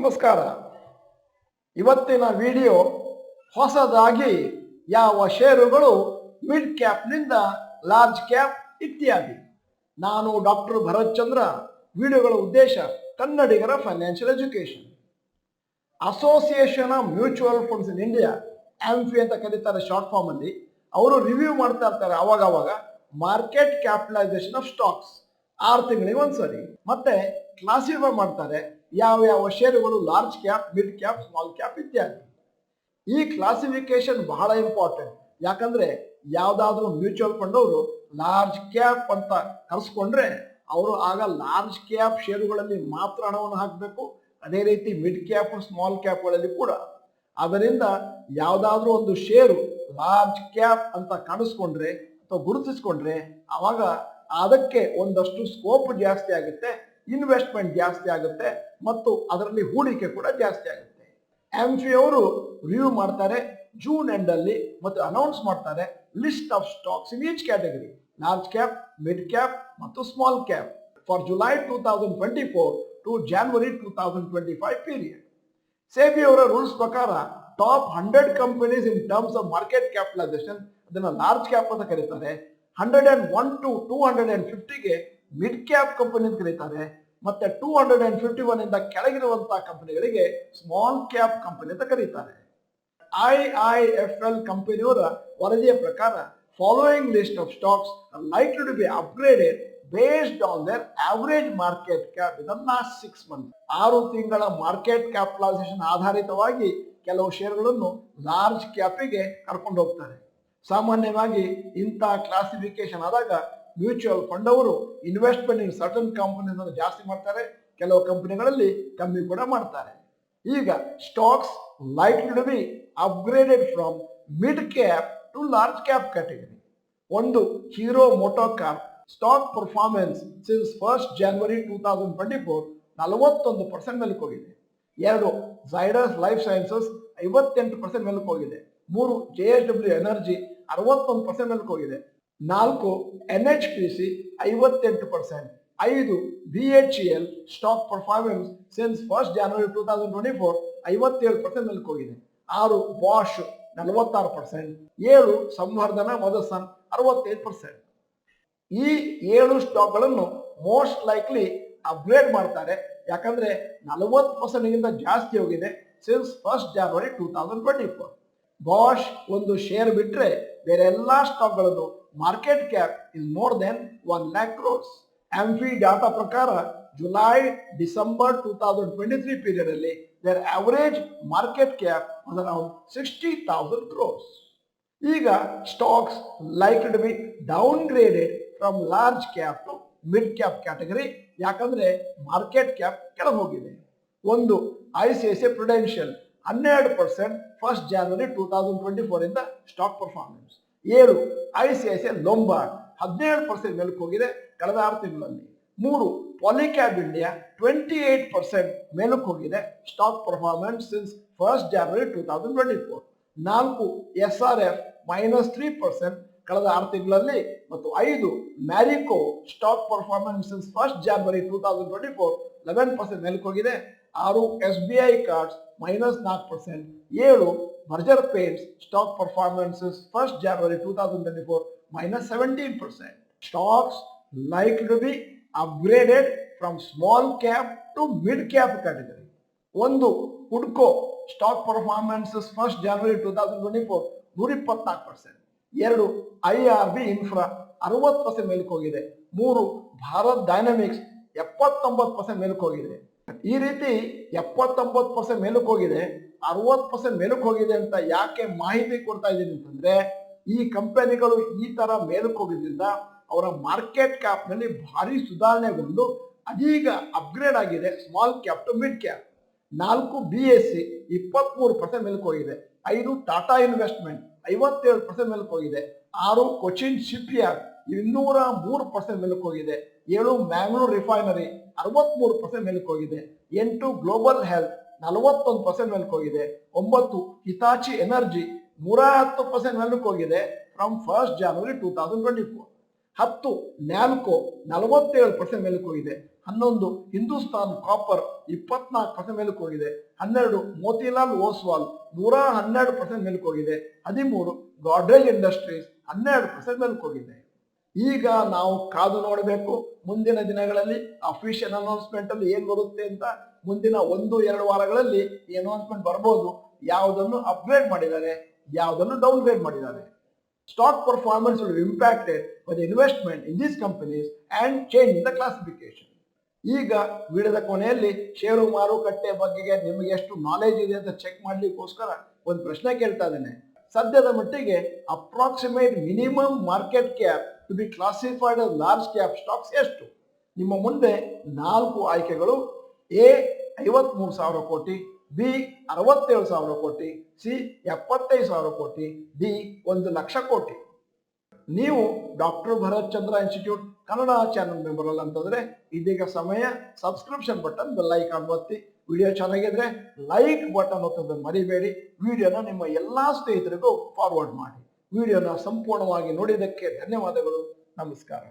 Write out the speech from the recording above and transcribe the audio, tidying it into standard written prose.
ನಮಸ್ಕಾರ. ಇವತ್ತಿನ ವಿಡಿಯೋ ಹೊಸದಾಗಿ ಯಾವ ಷೇರುಗಳು ಮಿಡ್ ಕ್ಯಾಪ್ನಿಂದ ಲಾರ್ಜ್ ಕ್ಯಾಪ್ ಇತ್ಯಾದಿ. ನಾನು ಡಾಕ್ಟರ್ ಭರತ್ ಚಂದ್ರ. ವಿಡಿಯೋಗಳ ಉದ್ದೇಶ ಕನ್ನಡಿಗರ financial education. Association of mutual funds in India, AMFI ಅಂತ ಕರೀತಾರೆ ಶಾರ್ಟ್ ಫಾರ್ಮ್ ಅಲ್ಲಿ. ಅವರು ರಿವ್ಯೂ ಮಾಡ್ತಾ ಇರ್ತಾರೆ ಅವಾಗ ಮಾರ್ಕೆಟ್ ಕ್ಯಾಪಿಟಲೈಸೇಷನ್ ಆಫ್ ಸ್ಟಾಕ್ಸ್ 6 ತಿಂಗಳಿಗೆ ಒಂದ್ಸರಿ. ಮತ್ತೆ ಕ್ಲಾಸಿಫೈ ಮಾಡ್ತಾರೆ ಯಾವ ಷೇರುಗಳು large cap, mid cap, small cap ಇತ್ಯಾದಿ. ಈ ಕ್ಲಾಸಿಫಿಕೇಶನ್ ಬಹಳ ಇಂಪಾರ್ಟೆಂಟ್. ಯಾಕಂದ್ರೆ ಯಾವ್ದಾದ್ರು ಮ್ಯೂಚುವಲ್ ಫಂಡ್ ಅವರು ಲಾರ್ಜ್ ಕ್ಯಾಪ್ ಅಂತ ಕರೆಸ್ಕೊಂಡ್ರೆ ಅವರು ಆಗ ಲಾರ್ಜ್ ಕ್ಯಾಪ್ ಷೇರುಗಳಲ್ಲಿ ಮಾತ್ರ ಹಣವನ್ನು ಹಾಕಬೇಕು. ಅದೇ ರೀತಿ ಮಿಡ್ ಕ್ಯಾಪ್, ಸ್ಮಾಲ್ ಕ್ಯಾಪ್ಗಳಲ್ಲಿ ಕೂಡ. ಅದರಿಂದ ಯಾವ್ದಾದ್ರೂ ಒಂದು ಷೇರು ಲಾರ್ಜ್ ಕ್ಯಾಪ್ ಅಂತ ಕಾಣಿಸ್ಕೊಂಡ್ರೆ ಅಥವಾ ಗುರುತಿಸ್ಕೊಂಡ್ರೆ ಅವಾಗ ಅದಕ್ಕೆ ಒಂದಷ್ಟು ಸ್ಕೋಪ್ ಜಾಸ್ತಿ ಆಗುತ್ತೆ, ಇನ್ವೆಸ್ಟ್ಮೆಂಟ್ ಜಾಸ್ತಿ ಆಗುತ್ತೆ ಮತ್ತು ಅದರಲ್ಲಿ ಹೂಡಿಕೆ ಕೂಡ ಜಾಸ್ತಿ ಆಗುತ್ತೆ. AMFI ಅವರು ರಿವ್ಯೂ ಮಾಡ್ತಾರೆ ಜೂನ್ ಎಂಡ್ ಅಲ್ಲಿ ಮತ್ತು ಅನೌನ್ಸ್ ಮಾಡ್ತಾರೆ list of stocks in each category, large cap, mid cap ಮತ್ತು small cap for July 2024 to January 2025 period. SEBI ಅವರ ರೂಲ್ಸ್ ಪ್ರಕಾರ top 100 companies in terms of market capitalization, ಅದನ್ನ large cap ಅಂತ ಕರೀತಾರೆ. 101 to 250ಗೆ ಮಿಡ್ ಕ್ಯಾಪ್ ಕಂಪನಿ ಅಂತ ಕರೀತಾರೆ. ಮತ್ತೆ 251 ಇಂದ ಕೆಳಗಿರುವಂತಹ ಕಂಪನಿಗಳಿಗೆ ಸ್ಮಾಲ್ ಕ್ಯಾಪ್ ಕಂಪನಿ ಅಂತ ಕರೀತಾರೆ. IIFL ಕಂಪನಿಯವರ ವರದಿಯ ಪ್ರಕಾರ following list of stocks are likely to be upgraded based on their average market cap in the last 6 months. 6 ತಿಂಗಳ ಮಾರ್ಕೆಟ್ ಕ್ಯಾಪಿಟಲೈಸೇಷನ್ ಆಧಾರಿತವಾಗಿ ಕೆಲವು ಷೇರುಗಳನ್ನು ಲಾರ್ಜ್ ಕ್ಯಾಪಿಗೆ ಕರ್ಕೊಂಡು ಹೋಗ್ತಾರೆ. ಸಾಮಾನ್ಯವಾಗಿ ಇಂತಹ ಕ್ಲಾಸಿಫಿಕೇಶನ್ ಆದಾಗ ಮ್ಯೂಚುವಲ್ ಫಂಡ್ ಅವರು ಇನ್ವೆಸ್ಟ್ಮೆಂಟ್ ಇನ್ ಸರ್ಟನ್ ಕಂಪನೀಸ್ ಅನ್ನು ಜಾಸ್ತಿ ಮಾಡ್ತಾರೆ, ಕೆಲವು ಕಂಪನಿಗಳಲ್ಲಿ ಕಮ್ಮಿ ಕೂಡ ಮಾಡ್ತಾರೆ. ಈಗ stocks likely to be upgraded from mid cap to large cap category. 1 Hero MotoCorp stock performance since 1st January 2024 41% ಮೇಲಕ್ಕೆ ಹೋಗಿದೆ. 2 ಝೈಡಸ್ ಲೈಫ್ ಸೈನ್ಸಸ್ 58% ಮೇಲಕ್ಕೆ ಹೋಗಿದೆ. 3 JSW ಎನರ್ಜಿ 61% ಮೇಲಕ್ಕೆ ಹೋಗಿದೆ. 4 NHPC 58%. 5 BHEL stock performance since 1st January 2024 57% ಮೇಲಕ್ಕೆ ಹೋಗಿದೆ. 6 ಬಾಷ್ 46%. 7 ಸಂವರ್ಧನ ಮದಸನ್ 65%. ಈ 7 ಸ್ಟಾಕ್ಗಳನ್ನು ಮೋಸ್ಟ್ ಲೈಕ್ಲಿ ಅಪ್ಗ್ರೇಡ್ ಮಾಡ್ತಾರೆ. ಯಾಕಂದ್ರೆ 40%ಗಿಂತ ಜಾಸ್ತಿ ಹೋಗಿದೆ ಸಿನ್ಸ್ 1st January 2024. ಬಾಷ್ ಒಂದು ಶೇರ್ ಬಿಟ್ರೆ ಬೇರೆ ಎಲ್ಲಾ ಸ್ಟಾಕ್ಗಳನ್ನು market cap is more than 1 lakh crores. AMFI data ಪ್ರಕಾರ ಜುಲೈ ಡಿಸೆಂಬರ್ 2023 ಪೀರಿಯಡ್ ಅಲ್ಲಿ their average market cap was around 60,000 crores. ಈಗ stocks like to be downgraded from large cap to mid cap category. ಯಾಕಂದ್ರೆ market cap ಕೆಳಗೆ ಹೋಗಿದೆ. 1 ICICI Prudential 12% 1st January 2024 ಇಂದ stock performance. 7 ICICI Lombard 17% ಮೇಲಕ್ಕೆ ಹೋಗಿದೆ ಕಳೆದ 6 ತಿಂಗಳಲ್ಲಿ. 3 ಪಾಲಿಕ್ಯಾಬ್ ಇಂಡಿಯಾ 28% ಮೇಲಕ್ಕೆ ಹೋಗಿದೆ stock performance since 1st January 2024. 4 SRF -3% ಕಳೆದ 6 ತಿಂಗಳಲ್ಲಿ ಮತ್ತು 5 Marico stock performance since 1st January 2024 11% ಮೇಲಕ್ಕೆ ಹೋಗಿದೆ. 6 SBI cards -4%. 7 Berger Paints stock performances 1st January 2024 -17%. Stocks like to be upgraded from small cap to mid cap category. 1 ಹುಡ್ಕೋ stock performances 1st January 2024 124%. 2 IRB infra 60% ಮೇಲಕ್ಕೆ ಹೋಗಿದೆ. 3 Bharat dynamics 79% ಮೇಲಕ್ಕೆ ಹೋಗಿದೆ. ಈ ರೀತಿ 79% ಮೇಲಕ್ಕೆ ಹೋಗಿದೆ, 60% ಮೇಲಕ್ಕೆ ಹೋಗಿದೆ ಅಂತ ಯಾಕೆ ಮಾಹಿತಿ ಕೊಡ್ತಾ ಇದ್ದೀನಿ ಅಂತಂದ್ರೆ ಈ ಕಂಪನಿಗಳು ಈ ತರ ಮೇಲಕ್ಕೆ ಹೋಗಿದ್ರಿಂದ ಅವರ ಮಾರ್ಕೆಟ್ ಕ್ಯಾಪ್ ನಲ್ಲಿ ಭಾರಿ ಸುಧಾರಣೆಗೊಂಡು ಅದೀಗ ಅಪ್ಗ್ರೇಡ್ ಆಗಿದೆ small cap to mid cap. 4 BSE 23% ಮೇಲಕ್ಕೆ ಹೋಗಿದೆ. 5 ಟಾಟಾ ಇನ್ವೆಸ್ಟ್ಮೆಂಟ್ 57% ಮೇಲಕ್ಕೆ ಹೋಗಿದೆ. 6 ಕೊಚಿನ್ ಶಿಪ್ ಯಾರ್ಡ್ 203% ಮೇಲಕ್ಕೆ ಹೋಗಿದೆ. 7 ಮ್ಯಾಂಗ್ಳೂರ್ ರಿಫೈನರಿ 63% ಮೇಲಕ್ಕೆ ಹೋಗಿದೆ. 8 ಗ್ಲೋಬಲ್ ಹೆಲ್ತ್ 41% ಮೇಲಕ್ಕೆ ಹೋಗಿದೆ. 9 ಹಿತಾಚಿ ಎನರ್ಜಿ 110% ಮೇಲಕ್ಕೆ ಹೋಗಿದೆ ಫ್ರಮ್ 1st January 2024. 10 ನ್ಯಾಲ್ಕೋ 47% ಮೇಲಕ್ಕೆ ಹೋಗಿದೆ. 11 ಹಿಂದೂಸ್ತಾನ್ ಕಾಪರ್ 24% ಮೇಲಕ್ಕೆ ಹೋಗಿದೆ. 12 ಮೋತಿಲಾಲ್ ಓಸ್ವಾಲ್ 112% ಮೇಲಕ್ಕೆ ಹೋಗಿದೆ. 13 ಗಾಡ್ರೇಜ್ ಇಂಡಸ್ಟ್ರೀಸ್ 12% ಮೇಲಕ್ಕೆ ಹೋಗಿದೆ. ಈಗ ನಾವು ಕಾದು ನೋಡಬೇಕು ಮುಂದಿನ ದಿನಗಳಲ್ಲಿ ಅಫಿಷಿಯಲ್ ಅನೌನ್ಸ್ಮೆಂಟ್ ಅಲ್ಲಿ ಏನ್ ಬರುತ್ತೆ ಅಂತ. ಮುಂದಿನ 1-2 ವಾರಗಳಲ್ಲಿ ಈ ಅನೌನ್ಸ್ಮೆಂಟ್ ಬರ್ಬೋದು. ಯಾವುದನ್ನು ಅಪ್ಗ್ರೇಡ್ ಮಾಡಿದ್ದಾರೆ, ಯಾವುದನ್ನು ಡೌನ್ಗ್ರೇಡ್ ಮಾಡಿದ್ದಾರೆ. Stock performance will be impacted by the investment in these companies and change in the classification. ಈಗ ವಿಡಿಯೋದ ಕೊನೆಯಲ್ಲಿ ಷೇರು ಮಾರುಕಟ್ಟೆ ಬಗ್ಗೆ ನಿಮಗೆ ಎಷ್ಟು ನಾಲೆಜ್ ಇದೆ ಅಂತ ಚೆಕ್ ಮಾಡ್ಲಿಕ್ಕೋಸ್ಕರ ಒಂದು ಪ್ರಶ್ನೆ ಕೇಳ್ತಾ ಇದ್ದೇನೆ. ಸದ್ಯದ ಮಟ್ಟಿಗೆ approximate minimum market cap to be classified as large cap stocks ಎಷ್ಟು? ನಿಮ್ಮ ಮುಂದೆ 4 ಆಯ್ಕೆಗಳು. ಎ 53,000 ಕೋಟಿ, ಬಿ 67,000 ಕೋಟಿ, ಸಿ 75,000 ಕೋಟಿ, ಡಿ 1,00,000 ಕೋಟಿ. ನೀವು ಡಾಕ್ಟರ್ ಭರತ್ ಚಂದ್ರ ಇನ್ಸ್ಟಿಟ್ಯೂಟ್ ಕನ್ನಡ ಚಾನಲ್ ಮೆಂಬರ್ ಅಲ್ಲ ಅಂತಂದ್ರೆ ಇದೀಗ ಸಮಯ ಸಬ್ಸ್ಕ್ರಿಪ್ಷನ್ ಬಟನ್ ಬೆಲ್ ಐಕಾನ್ ಒತ್ತಿ. ವಿಡಿಯೋ ಚೆನ್ನಾಗಿದ್ರೆ ಲೈಕ್ ಬಟನ್ ಒತ್ತೋದನ್ನು ಮರಿಬೇಡಿ. ವಿಡಿಯೋನ ನಿಮ್ಮ ಎಲ್ಲಾ ಸ್ನೇಹಿತರಿಗೂ ಫಾರ್ವರ್ಡ್ ಮಾಡಿ. ವಿಡಿಯೋನ ಸಂಪೂರ್ಣವಾಗಿ ನೋಡಿದ್ದಕ್ಕೆ ಧನ್ಯವಾದಗಳು. ನಮಸ್ಕಾರ.